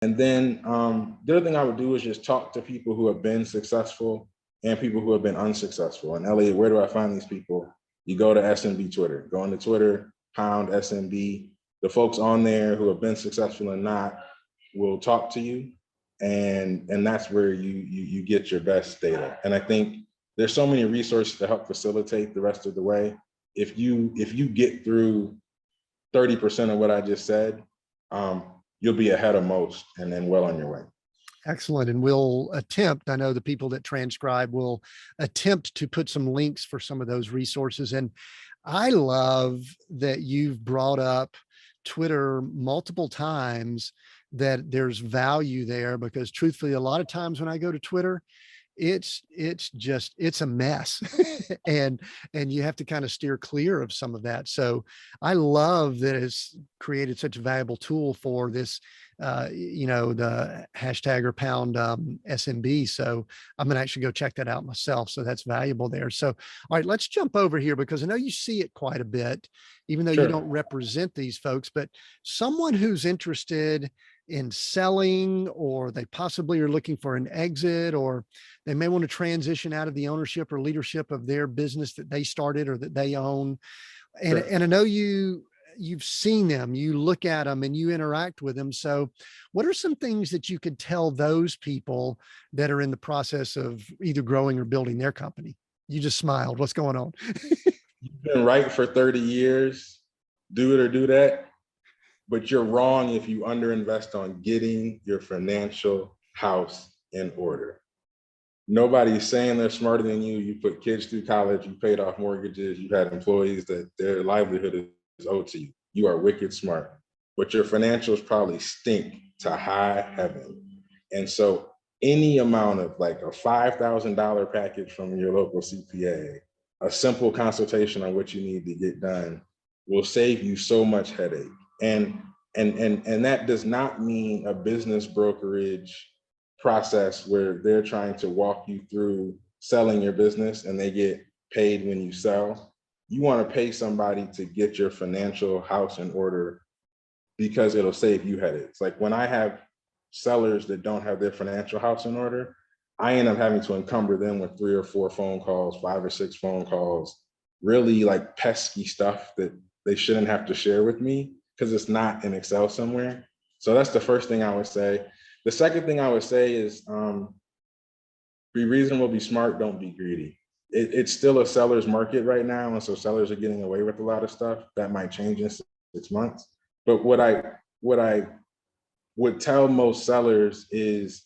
And then the other thing I would do is just talk to people who have been successful and people who have been unsuccessful. And Elliot, where do I find these people? You go to SMB Twitter, go into Twitter, pound SMB. The folks on there who have been successful and not will talk to you. And that's where you get your best data. And I think there's so many resources to help facilitate the rest of the way. If you get through 30% of what I just said, you'll be ahead of most and then well on your way. Excellent. And we'll attempt, I know the people that transcribe will attempt to put some links for some of those resources. And I love that you've brought up Twitter multiple times, that there's value there, because truthfully, a lot of times when I go to Twitter, it's a mess and you have to kind of steer clear of some of that. So I love that it's created such a valuable tool for this, the hashtag or pound SMB. So I'm going to actually go check that out myself. So that's valuable there. So, all right, let's jump over here, because I know you see it quite a bit, even though Sure. you don't represent these folks, but someone who's interested in selling, or they possibly are looking for an exit, or they may want to transition out of the ownership or leadership of their business that they started or that they own. And, Sure. and I know you've seen them, you look at them and you interact with them. So what are some things that you could tell those people that are in the process of either growing or building their company? You just smiled. What's going on? You've been right for 30 years, do it or do that. But you're wrong if you underinvest on getting your financial house in order. Nobody's saying they're smarter than you. You put kids through college, you paid off mortgages, you've had employees that their livelihood is owed to you. You are wicked smart, but your financials probably stink to high heaven. And so any amount of like a $5,000 package from your local CPA, a simple consultation on what you need to get done, will save you so much headache. And that does not mean a business brokerage process where they're trying to walk you through selling your business and they get paid when you sell. You want to pay somebody to get your financial house in order, because it'll save you headaches. Like when I have sellers that don't have their financial house in order, I end up having to encumber them with 3 or 4 phone calls, 5 or 6 phone calls, really like pesky stuff that they shouldn't have to share with me because it's not in Excel somewhere. So that's the first thing I would say. The second thing I would say is be reasonable, be smart, don't be greedy. It's still a seller's market right now, and so sellers are getting away with a lot of stuff. That might change in 6 months. But what I would tell most sellers is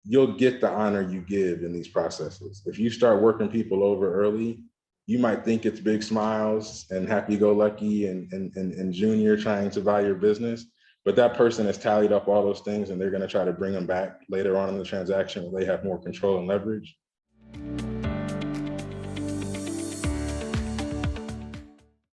you'll get the honor you give in these processes. If you start working people over early, you might think it's big smiles and happy-go-lucky and junior trying to buy your business, but that person has tallied up all those things and they're going to try to bring them back later on in the transaction where they have more control and leverage.